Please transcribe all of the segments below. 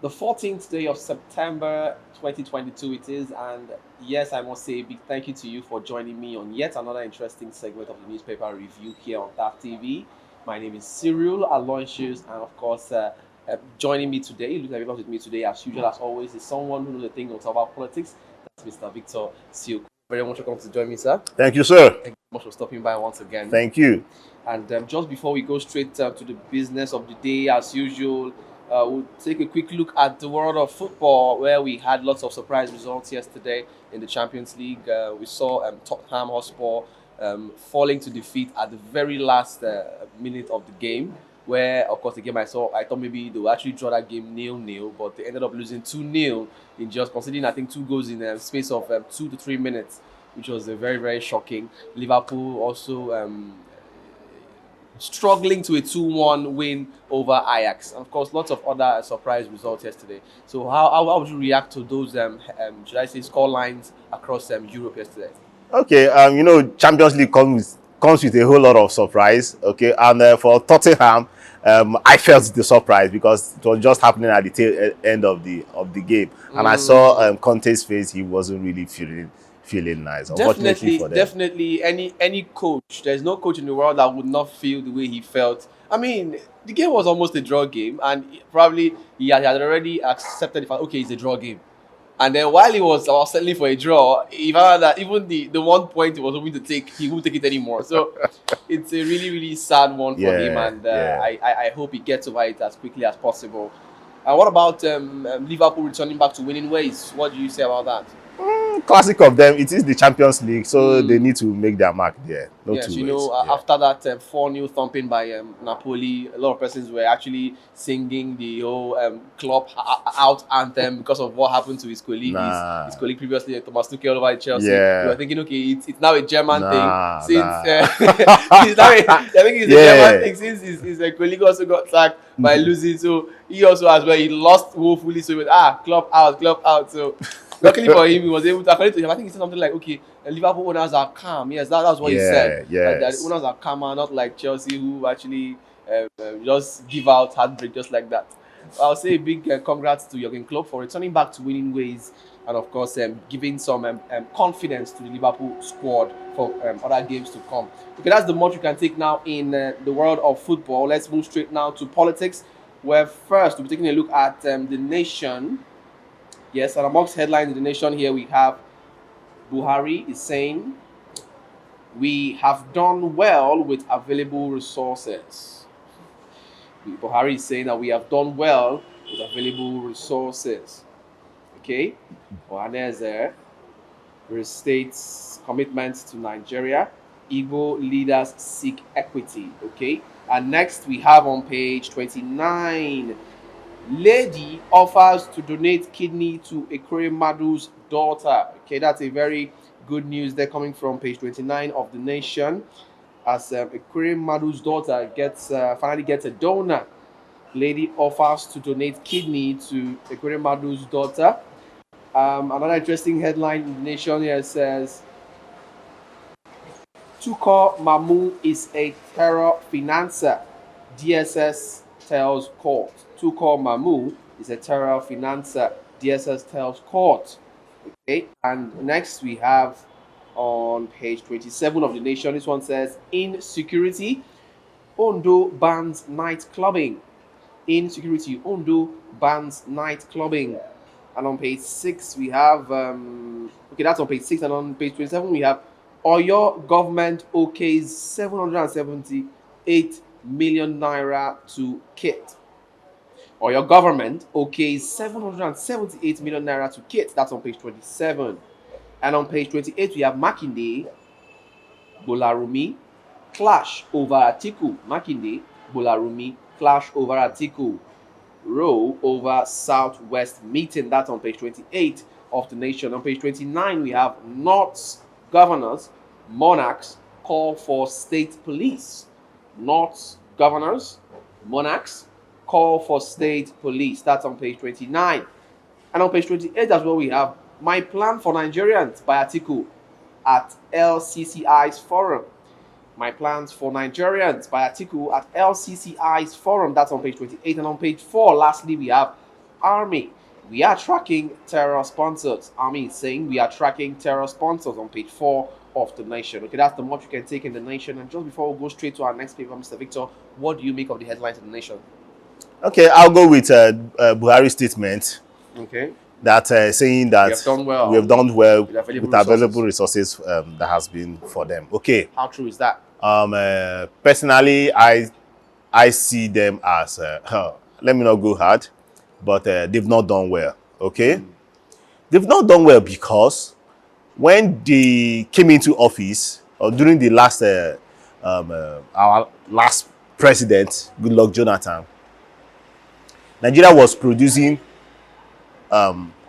The 14th day of September 2022 it is, and yes, I must say a big thank you to you for joining me on yet another interesting segment of the newspaper review here on TAF TV. My name is Cyril Aloysius, and of course, joining me today, looking at with me today, as usual, as always, is someone who knows a thing about politics. That's Mr. Victor Siok. Very much welcome to join me, sir. Thank you, sir. Thank you so much for stopping by once again. Thank you. And just before we go straight to the business of the day, as usual, we'll take a quick look at the world of football, where we had lots of surprise results yesterday in the Champions League. We saw Tottenham Hotspur falling to defeat at the very last minute of the game, where, of course, the game I thought maybe they would actually draw that game 0-0, but they ended up losing 2-0 in just considering, I think, 2 goals in a space of 2 to 3 minutes, which was very, very shocking. Liverpool also struggling to a 2-1 win over Ajax. And of course, lots of other surprise results yesterday. So how would you react to those, should I say, score lines across Europe yesterday? Okay, Champions League comes with a whole lot of surprise. Okay, and for Tottenham, I felt the surprise because it was just happening at the tail end of the game, and I saw Conte's face; he wasn't really feeling nice. Unfortunately for them. Definitely, any coach, there's no coach in the world that would not feel the way he felt. I mean, the game was almost a draw game, and probably he had already accepted the fact, okay, it's a draw game. And then while he was settling for a draw, he found that even the 1 point he was hoping to take, he won't take it anymore. So it's a really, really sad one for him, and I hope he gets over it as quickly as possible. And what about Liverpool returning back to winning ways? What do you say about that? Classic of them. It is the Champions League, so they need to make their mark there. Yes, after that 4-0 thumping by Napoli, a lot of persons were actually singing the whole club out anthem because of what happened to his colleague. His colleague previously, Thomas Tuchel, over at Chelsea. We were thinking, okay, it's now a German thing. Since I think it's a German thing since his colleague also got sacked by losing. So he also as well, he lost woefully. So he went, club out. So luckily for him, he was able to, according to him, I think he said something like, okay, Liverpool owners are calm. Yes, that's what he said. Yes. That the owners are calmer, not like Chelsea, who actually just give out heartbreak just like that. I'll say a big congrats to Jurgen Klopp for returning back to winning ways, and of course giving some confidence to the Liverpool squad for other games to come. Okay, that's the much you can take now in the world of football. Let's move straight now to politics, where first we'll be taking a look at the Nation. Yes, and amongst headlines in the Nation here we have Buhari is saying, we have done well with available resources. Buhari is saying that we have done well with available resources. Okay? Buhari restates commitment to Nigeria. Igbo leaders seek equity. Okay? And next we have on page 29, lady offers to donate kidney to Ekremadu's daughter. Okay, that's a very good news there coming from page 29 of the Nation, as Ekremadu's daughter finally gets a donor. Lady offers to donate kidney to Ekremadu's daughter. Another interesting headline in the Nation here says, Tuko Mamu is a terror financer, DSS tells court. Tuko Mamu is a terror financer, DSS tells court. Okay, and next we have on page 27 of the Nation, this one says, insecurity, Ondo bans night clubbing. Insecurity, Ondo bans night clubbing. And on page 6 we have, that's on page 6, and on page 27 we have, Oyo government okays 778 million naira to kit. Or your government okays 778 million naira to kit. That's on page 27. And on page 28, we have Makinde, Bolarumi, clash over Atiku. Makinde, Bolarumi, clash over Atiku. Row over Southwest meeting. That's on page 28 of the Nation. On page 29, we have North's governors, monarchs, call for state police. North's governors, monarchs, call for state police. That's on page 29. And on page 28 as well, we have My Plan for Nigerians by Atiku at LCCI's forum. My Plans for Nigerians by Atiku at LCCI's forum. That's on page 28. And on page 4, lastly, we have Army. We are tracking terror sponsors. Army is saying we are tracking terror sponsors on page 4 of the Nation. Okay, that's the much you can take in the Nation. And just before we go straight to our next paper, Mr. Victor, what do you make of the headlines in the Nation? Okay, I'll go with Buhari's statement. Okay. That saying that we have done well with available resources that has been for them. Okay. How true is that? Personally, I see them as let me not go hard, but they've not done well. Okay, they've not done well because when they came into office or during the last our last president, Goodluck Jonathan, Nigeria was producing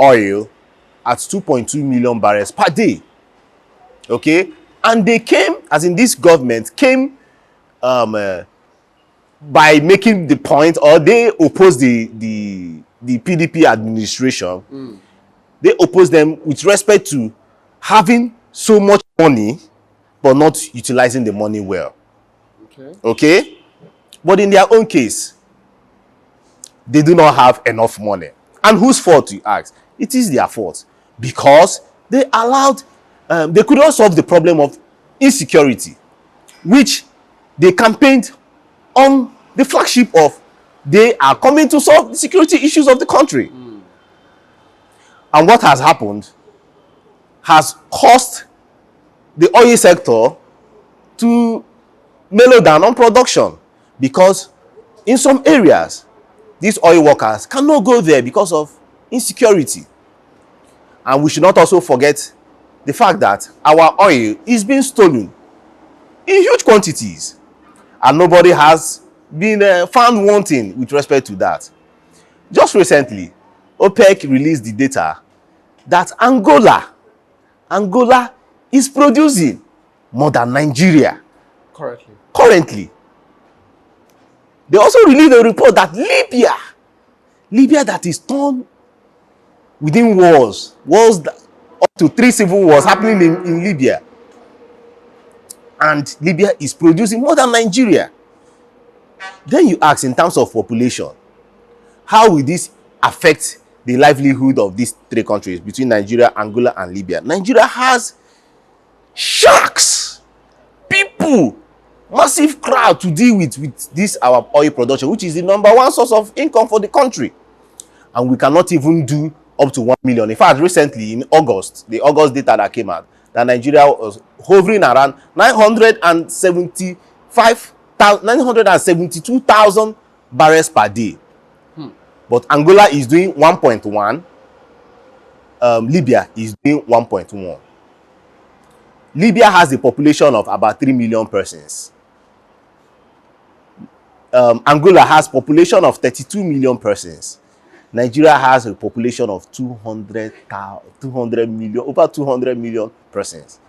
oil at 2.2 million barrels per day. Okay, and they came, as in this government came by making the point, or they opposed the PDP administration. They opposed them with respect to having so much money but not utilizing the money well. Okay, but in their own case, they do not have enough money. And whose fault, you ask? It is their fault, because they allowed they could not solve the problem of insecurity, which they campaigned on the flagship of they are coming to solve the security issues of the country. And what has happened has caused the oil sector to mellow down on production, because in some areas these oil workers cannot go there because of insecurity. And we should not also forget the fact that our oil is being stolen in huge quantities, and nobody has been found wanting with respect to that. Just recently, OPEC released the data that Angola is producing more than Nigeria currently. They also released a report that Libya that is torn within wars that, up to 3 civil wars happening in Libya, and Libya is producing more than Nigeria. Then you ask, in terms of population, how will this affect the livelihood of these 3 countries between Nigeria, Angola, and Libya? Nigeria has sharks, people, massive crowd to deal with this our oil production, which is the #1 source of income for the country. And we cannot even do up to 1 million. In fact, recently in August, the August data that came out, that Nigeria was hovering around 972,000 barrels per day. But Angola is doing 1.1. Libya is doing 1.1. Libya has a population of about 3 million persons. Angola has population of 32 million persons. Nigeria has a population of 200 million, over 200 million persons.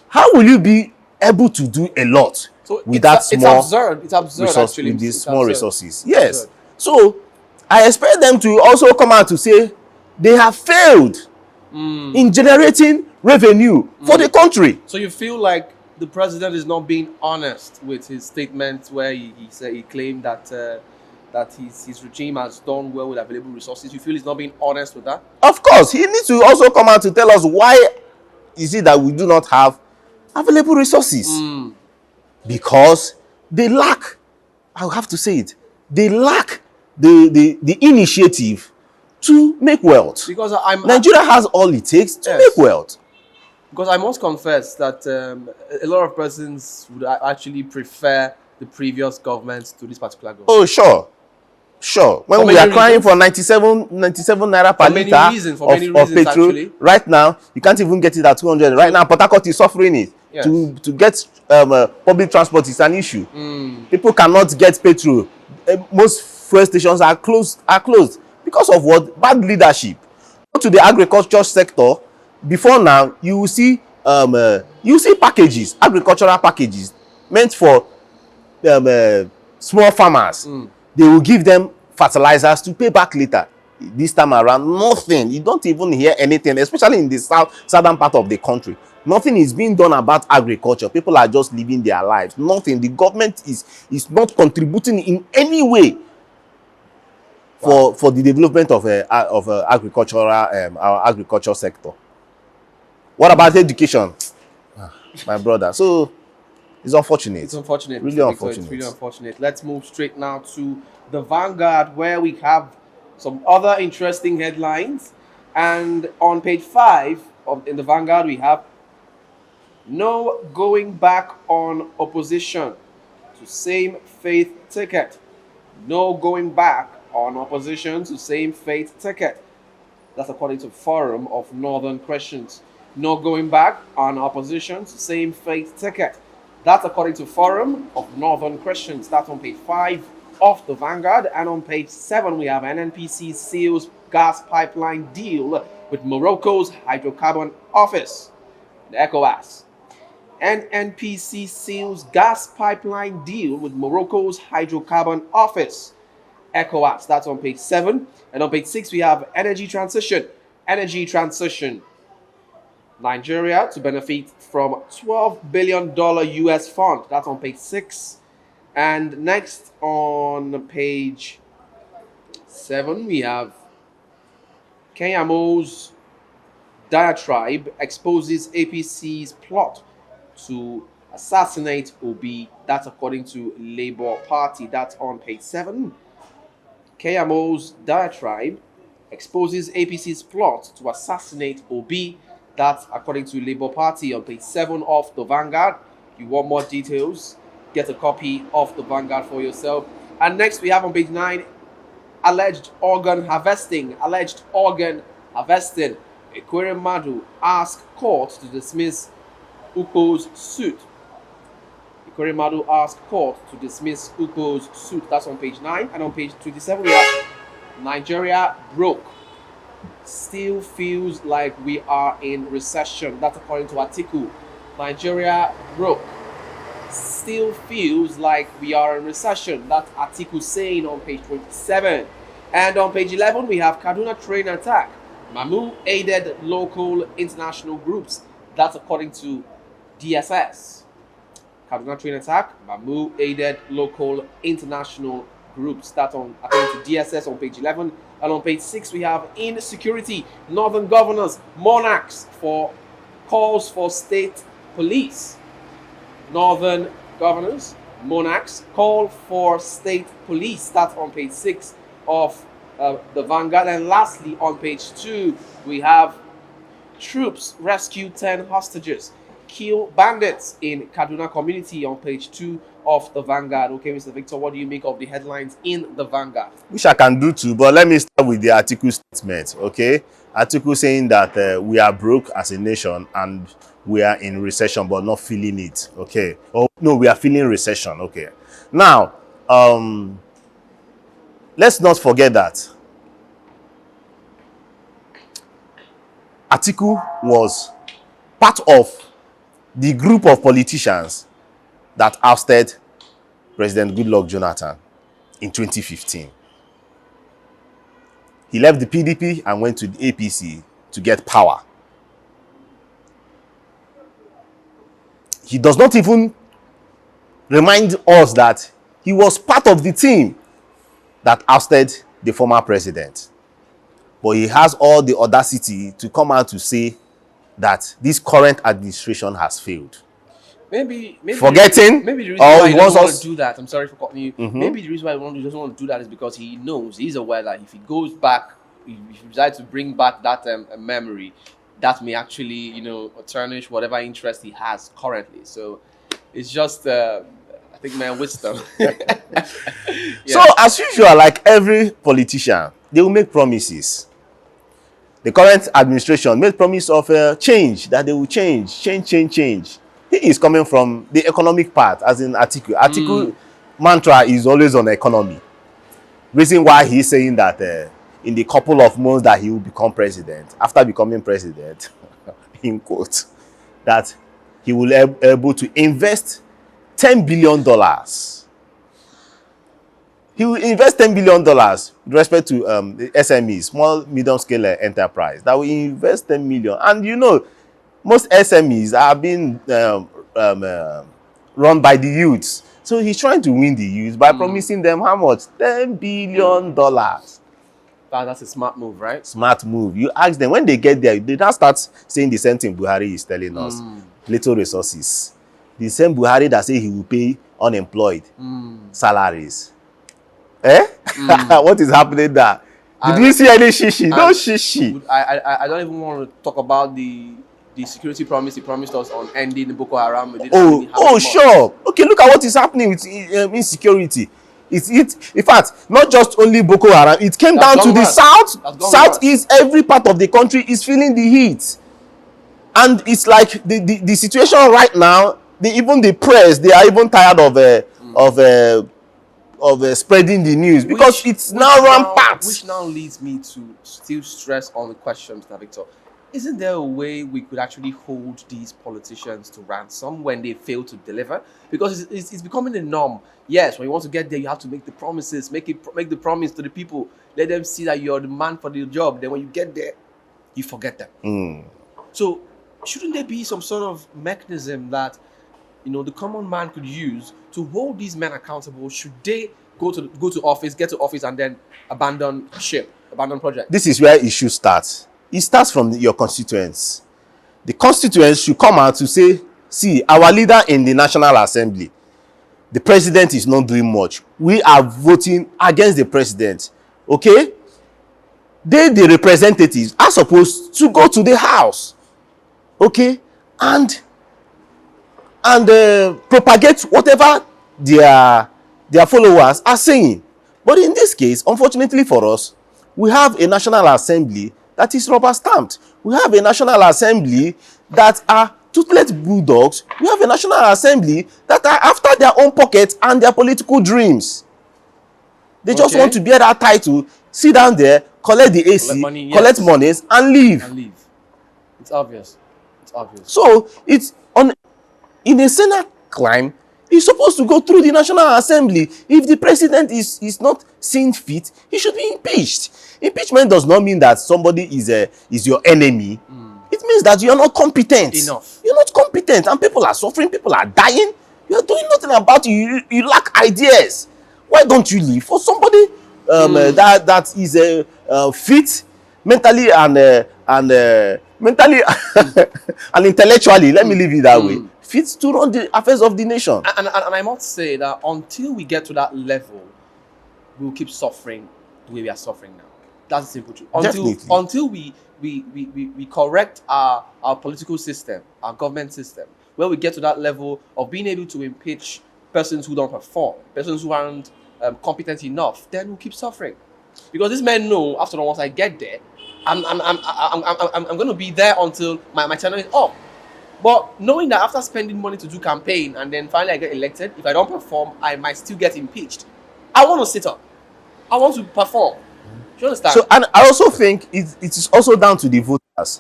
How will you be able to do a lot with that small resource, actually, with these small resources? Yes. So I expect them to also come out to say they have failed in generating revenue for the country. So you feel like the president is not being honest with his statement where he said, he claimed that his regime has done well with available resources. You feel he's not being honest with that? Of course, he needs to also come out to tell us why is it that we do not have available resources. Because they lack, I'll have to say it, they lack the initiative to make wealth. Because Nigeria has all it takes to make wealth. Because I must confess that a lot of persons would actually prefer the previous government to this particular government. Oh, sure. When we are crying for 97 naira per liter of petrol, actually, right now, you can't even get it at 200. Right now, Port Harcourt is suffering it. Yes. To get public transport is an issue. People cannot get petrol. Most fuel stations are closed because of what? Bad leadership. Go to the agriculture sector. Before now, you will see packages, agricultural packages meant for small farmers. They will give them fertilizers to pay back later. This time around, nothing. You don't even hear anything, especially in the southern part of the country. Nothing is being done about agriculture. People are just living their lives. Nothing. The government is not contributing in any way for the development of agricultural our agriculture sector. What about education? My brother. So it's unfortunate. It's unfortunate. Really Mr. Victor, unfortunate. it's really unfortunate. Let's move straight now to the Vanguard, where we have some other interesting headlines. And on page 5 in the Vanguard, we have no going back on opposition to same faith ticket. No going back on opposition to same faith ticket. That's according to Forum of Northern Christians. No going back on opposition to same faith ticket. That's according to Forum of Northern Christians. That's on page 5 of the Vanguard. And on page 7, we have NNPC seals gas pipeline deal with Morocco's hydrocarbon office, the ECOWAS. NNPC seals gas pipeline deal with Morocco's hydrocarbon office, ECOWAS. That's on page 7. And on page 6, we have energy transition. Energy transition. Nigeria to benefit from $12 billion US fund. That's on page 6. And next on page 7, we have Kenyamo's diatribe exposes APC's plot to assassinate Obi. That's according to Labour Party. That's on page 7. Kenyamo's diatribe exposes APC's plot to assassinate Obi. That's according to Labour Party on page 7 of the Vanguard. If you want more details, get a copy of the Vanguard for yourself. And next we have on page 9, alleged organ harvesting. Alleged organ harvesting. Ekwere Madu asked court to dismiss Uko's suit. Ekwere Madu asked court to dismiss Uko's suit. That's on page 9. And on page 27 we have Nigeria broke. Still feels like we are in recession. That's according to Atiku. Nigeria broke. Still feels like we are in recession. That's Atiku saying on page 27. And on page 11, we have Kaduna train attack. Mamu aided local international groups. That's according to DSS. Kaduna train attack. Mamu aided local international groups. That's on according to DSS on page 11. And on page 6, we have insecurity. Northern governors, monarchs for calls for state police. Northern governors, monarchs call for state police. That's on page 6 of the Vanguard. And lastly, on page 2, we have troops rescue 10 hostages, kill bandits in Kaduna community on page 2 of the Vanguard. Okay, Mr. Victor, what do you make of the headlines in the Vanguard? Which I can do too, but let me start with the article statement, okay? Article saying that we are broke as a nation and we are in recession but not feeling it, okay? Oh no, we are feeling recession, okay? Now, let's not forget that Atiku was part of the group of politicians that ousted President Goodluck Jonathan in 2015. He left the PDP and went to the APC to get power. He does not even remind us that he was part of the team that ousted the former president. But he has all the audacity to come out to say that this current administration has failed. Maybe Forgetting maybe the reason why he doesn't want us to do that. I'm sorry for cutting you. Maybe the reason why he doesn't want to do that is because he knows, he's aware that if he goes back, if he decides to bring back that memory, that may actually, you know, tarnish whatever interest he has currently. So it's just, I think, man, wisdom. Yeah. So as usual, like every politician, they will make promises. The current administration made promise of change, that they will change. He is coming from the economic part, as in Atiku. Atiku mantra is always on economy. Reason why he's saying that in the couple of months that he will become president, after becoming president, in quote, that he will be able to invest $10 billion. He will invest $10 billion with respect to the SMEs, small, medium scale enterprise, that will invest 10 million. And you know, most SMEs are being run by the youths. So he's trying to win the youth by promising them how much? $10 billion. That's a smart move, right? Smart move. You ask them when they get there, they now start saying the same thing Buhari is telling us. Little resources. The same Buhari that say he will pay unemployed salaries. Eh? What is happening there? Did you see any shishi? No shishi. I don't even want to talk about the security promise he promised us on ending Boko Haram. Sure. Okay, look at what is happening with insecurity. In fact, not just only Boko Haram, it came down to the southeast. Every part of the country is feeling the heat. And it's like the situation right now, even the press, they are even tired of spreading the news because it's now rampant. Which now leads me to still stress on the question, Mr. Victor. Isn't there a way we could actually hold these politicians to ransom when they fail to deliver? Because it's becoming a norm. Yes, when you want to get there, you have to make the promises, make the promise to the people. Let them see that you're the man for the job. Then when you get there, you forget them. So shouldn't there be some sort of mechanism that the common man could use to hold these men accountable? Should they go to office, get to office, and then abandon project? This is where it should start. It starts from your constituents. The constituents should come out to say, see, our leader in the National Assembly, the president is not doing much. We are voting against the president. Okay? They, the representatives, are supposed to go to the house. Okay? And propagate whatever their followers are saying. But in this case, unfortunately for us, we have a National Assembly that is rubber stamped. We have a National Assembly that are toothless bulldogs. We have a National Assembly that are after their own pockets and their political dreams. They just want to bear that title, sit down there, collect the AC, collect monies, and leave. It's obvious. So it's in a Senate climb, he's supposed to go through the National Assembly. If the president is not seen fit, he should be impeached. Impeachment does not mean that somebody is your enemy. It means that you are not competent. Enough. You're not competent, and people are suffering, people are dying. You are doing nothing about it. You lack ideas. Why don't you leave for somebody that is fit mentally and mentally and intellectually? Let me leave it that way. Fit to run the affairs of the nation. And I must say that until we get to that level, we'll keep suffering the way we are suffering now. That's the simple truth. Until we correct our political system, our government system, where we get to that level of being able to impeach persons who don't perform, persons who aren't competent enough, then we'll keep suffering. Because these men know, after all, once I get there, I'm going to be there until my channel is up. But knowing that after spending money to do campaign and then finally I get elected, if I don't perform, I might still get impeached. I want to sit up. I want to perform. Do you understand? So, and I also think it is also down to the voters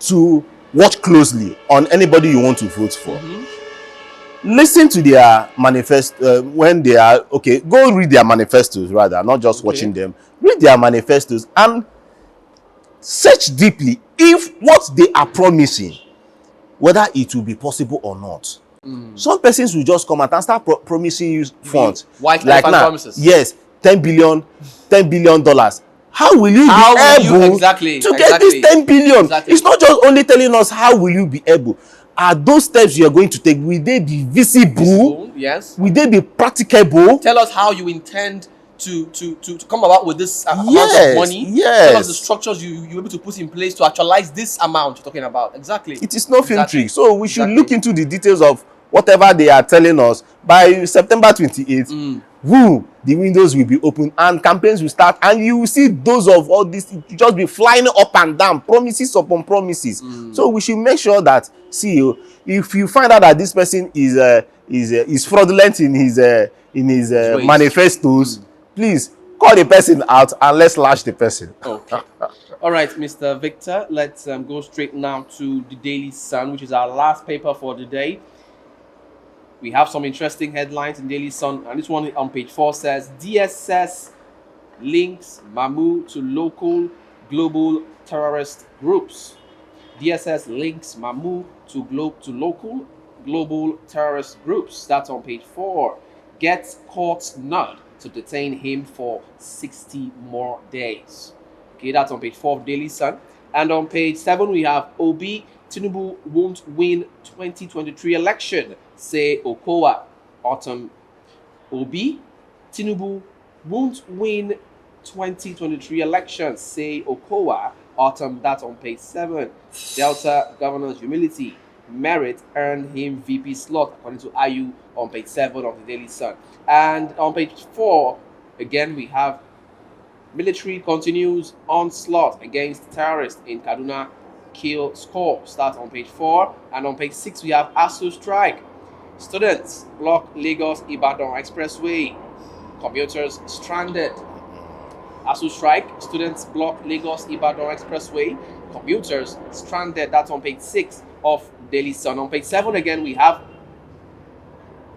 to watch closely on anybody you want to vote for. Listen to their manifesto when they are go read their manifestos rather, not just watching them. Read their manifestos and search deeply if what they are promising, whether it will be possible or not. Some persons will just come out and start promising you funds. White like now, promises. Yes, $10 billion. How will you be able to get this 10 billion? It's not just only telling us how will you be able. Are those steps you are going to take, will they be visible? Yes. Will they be practicable? Tell us how you intend to come about with this amount of money. Yes. Tell us the structures you're able to put in place to actualize this amount you're talking about. Exactly. It is no film trick. So we should look into the details of whatever they are telling us. By September 28th, the windows will be open and campaigns will start, and you will see those of all this just be flying up and down, promises upon promises. So we should make sure that, if you find out that this person is fraudulent in his manifestos, please call the person out and let's lash the person. Okay. All right, Mr. Victor, let's go straight now to the Daily Sun, which is our last paper for the day. We have some interesting headlines in Daily Sun, and this one on page 4 says, DSS links Mamu to local global terrorist groups. DSS links Mamu to local global terrorist groups. That's on page 4. Gets court's nod to detain him for 60 more days. Okay, that's on page 4 of Daily Sun. And on page 7, we have Obi Tinubu won't win 2023 election, say Okowa. Autumn. Obi Tinubu won't win 2023 elections, say Okowa. Autumn. That's on page 7. Delta governor's humility. Merit earned him VP slot, according to IU, on page 7 of the Daily Sun. And on page 4, again, we have military continues onslaught against terrorists in Kaduna. Kill score. Start on page 4. And on page 6, we have ASU strike. Students block Lagos Ibadan Expressway. Commuters stranded. ASU strike. Students block Lagos Ibadan Expressway. Commuters stranded. That's on page 6 of Daily Sun. On page 7 again, we have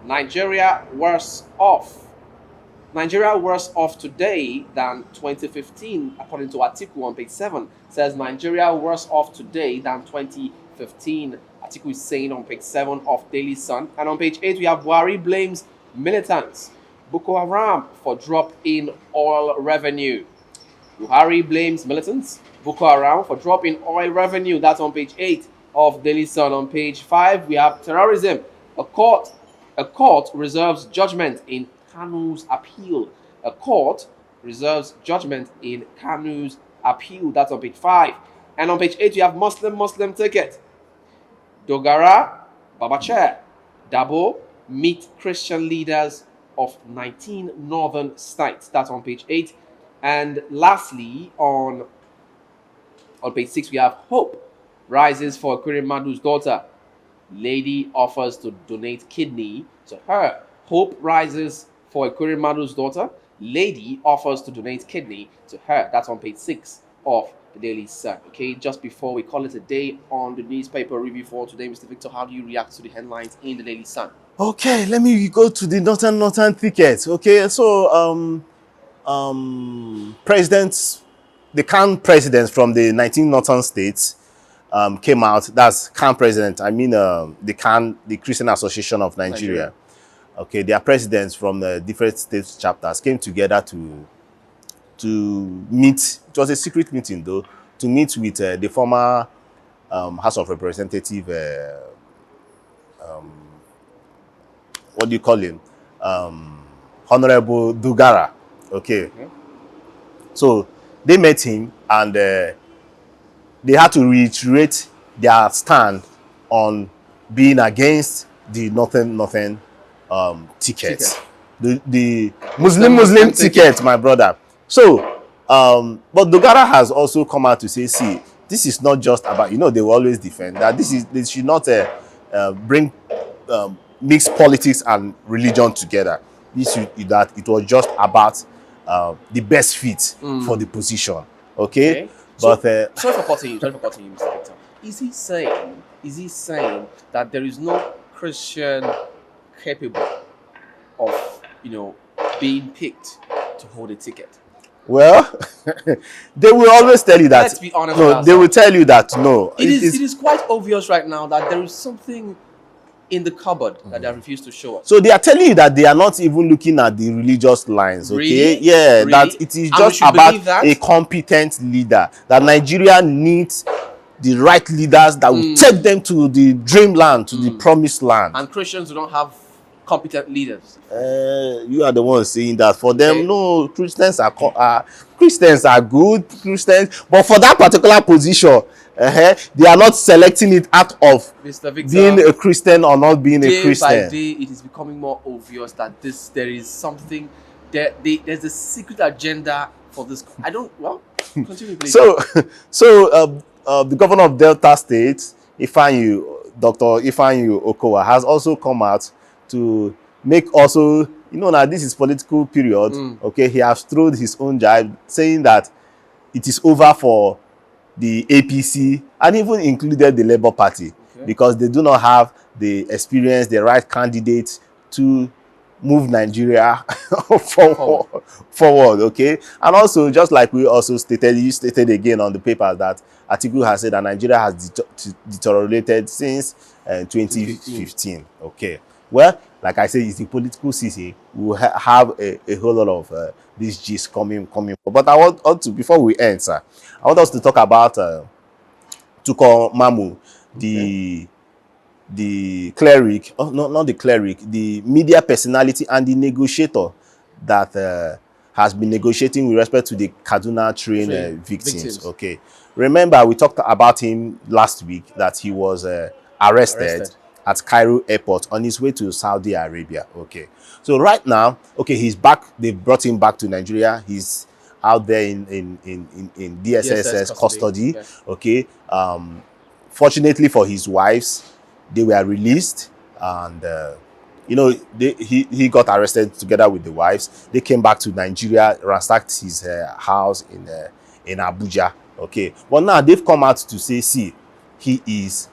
Nigeria worse off. Nigeria worse off today than 2015, according to article on page 7. Says Nigeria worse off today than 2015. Article is saying on page 7 of Daily Sun. And on page 8, we have Buhari blames militants Boko Haram for drop in oil revenue. Buhari blames militants Boko Haram for drop in oil revenue. That's on page 8 of Daily Sun. On page 5, we have terrorism. A court reserves judgment in Kanu's appeal. A court reserves judgment in Kanu's appeal. That's on page 5. And on page 8, we have Muslim ticket. Dogara, Babache, Dabo meet Christian leaders of 19 northern states. That's on page 8. And lastly, on page 6, we have hope rises for Madu's daughter. Lady offers to donate kidney to her. Hope rises for Madu's daughter. Lady offers to donate kidney to her. That's on page 6 of the Daily Sun. Okay, just before we call it a day on the newspaper review for today, Mr. Victor, how do you react to the headlines in the Daily Sun? Okay, let me go to the northern ticket. Okay, so the CAN presidents from the 19 northern states came out. That's CAN president. I mean, the Christian Association of Nigeria. Okay, their presidents from the different state chapters came together to meet. It was a secret meeting, though, to meet with the former House of Representative. What do you call him? Honorable Dugara. Okay. So they met him and they had to reiterate their stand on being against the northern tickets. The Muslim ticket, my brother. So, but Dogara has also come out to say, see, this is not just about, they will always defend that they should not bring mix politics and religion together. That it was just about the best fit for the position. Okay? But sorry for cutting you, Mr. Victor. Is he saying that there is no Christian capable of being picked to hold a ticket? Well, they will always tell you that. Let's be honest. No, they will tell you that no. It is quite obvious right now that there is something in the cupboard that they refuse to show us. So they are telling you that they are not even looking at the religious lines, okay? Really? Yeah, Really? that it is just about a competent leader. That Nigeria needs the right leaders that will take them to the dreamland, to the promised land. And Christians do not have competent leaders. You are the one saying that. For them, no, Christians are good, Christians, but for that particular position, they are not selecting it out of Mr. Victor, being a Christian or not being a Christian. Day by day, it is becoming more obvious that there is something, there's a secret agenda for this. Continue, please. So the governor of Delta State, Dr. Ifeanyi Okowa, has also come out to make also, now this is political period, okay, he has thrown his own jibe, saying that it is over for the APC and even included the Labour Party, because they do not have the experience, the right candidate to move Nigeria forward, okay? And also, just like we also stated again on the paper, that Atiku has said that Nigeria has deteriorated since 2015, okay? Well, like I said, it's the political season. We'll have a whole lot of these gist coming. But I want to, before we end, sir, I want us to talk about Tuko Mamu, the cleric, oh no, not the cleric, the media personality and the negotiator that has been negotiating with respect to the Kaduna train victims. Okay, remember we talked about him last week, that he was arrested at Cairo airport on his way to Saudi Arabia. Okay, so right now, okay, he's back. They brought him back to Nigeria. He's out there in DSS custody. Yes. Okay, fortunately for his wives, they were released, and you know, he got arrested together with the wives. They came back to Nigeria, ransacked his house in Abuja. Okay, but now they've come out to say, see, he is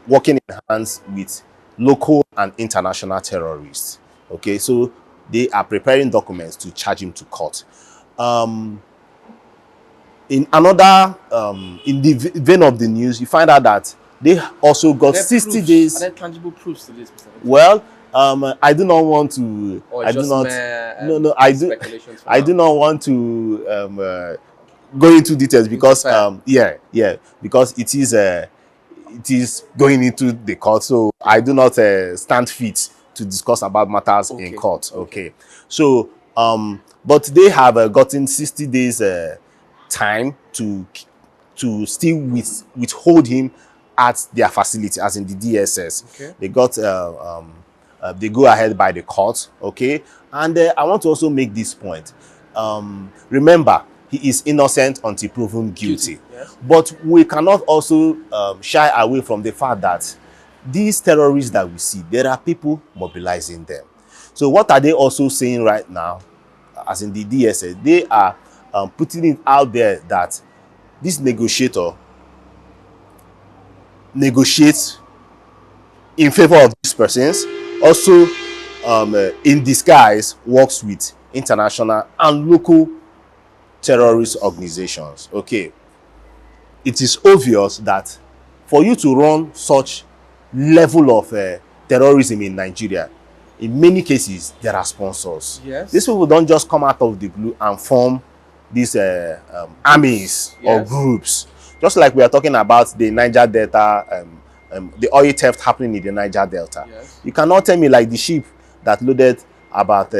working in hands with local and international terrorists. Okay, so they are preparing documents to charge him to court. In another, in the vein of the news, you find out that they also got 60 days. Are there tangible proofs to this? Well, I do not want to. I do not. No, I do. I do not want to go into details because because it is going into the court. So I do not stand fit to discuss about matters in court. Okay. So but they have gotten 60 days time to still withhold him at their facility, as in the DSS. Okay. They got they go ahead by the court. Okay, and I want to also make this point. Remember, he is innocent until proven guilty. Yes. But we cannot also shy away from the fact that these terrorists that we see, there are people mobilizing them. So what are they also saying right now, as in the DSS? They are putting it out there that this negotiator negotiates in favor of these persons, also in disguise works with international and local terrorist organizations. Okay, it is obvious that for you to run such level of terrorism in Nigeria, in many cases there are sponsors. Yes. These people don't just come out of the blue and form these armies or groups. Just like we are talking about the Niger Delta, the oil theft happening in the Niger Delta. Yes. You cannot tell me like the ship that loaded about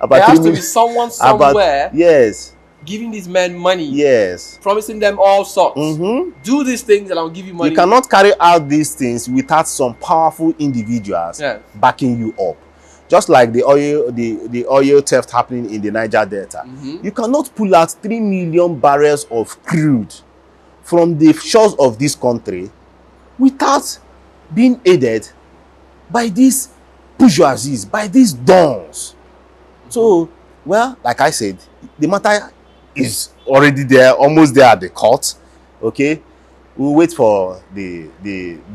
about there has to be someone somewhere giving these men money, promising them all sorts. Do these things and I'll give you money. You cannot carry out these things without some powerful individuals backing you up. Just like the oil theft happening in the Niger Delta. You cannot pull out 3 million barrels of crude from the shores of this country without being aided by these bourgeoisies, by these dons. So, well, like I said, the matter is already there, almost there at the court. Okay, we'll wait for the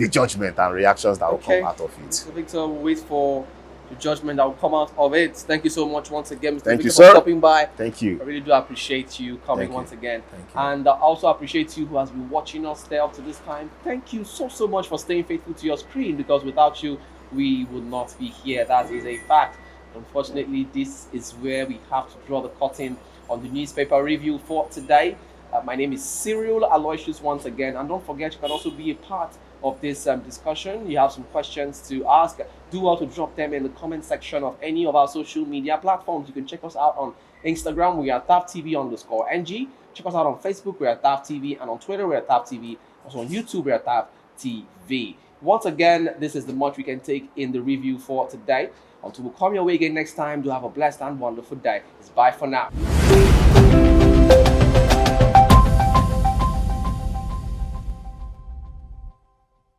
judgment and reactions that will come out of it. Mr. Victor, we'll wait for the judgment that will come out of it. Thank you so much once again, Mr. Thank Victor, you, sir, for stopping by. Thank you. I really do appreciate you coming once again. Thank you. And also appreciate you who has been watching us there up to this time. Thank you so much for staying faithful to your screen, because without you, we would not be here. That is a fact. Unfortunately, this is where we have to draw the curtain on the newspaper review for today. My name is Cyril Aloysius once again, and don't forget, you can also be a part of this discussion. You have some questions to ask, do well to drop them in the comment section of any of our social media platforms. You can check us out on Instagram, we are TAFTV_NG. Check us out on Facebook, we are TAFTV, and on Twitter, we are TAFTV. Also on YouTube, we are TAFTV. Once again, this is the much we can take in the review for today. Until we come your way again next time, do have a blessed and wonderful day. It's bye for now.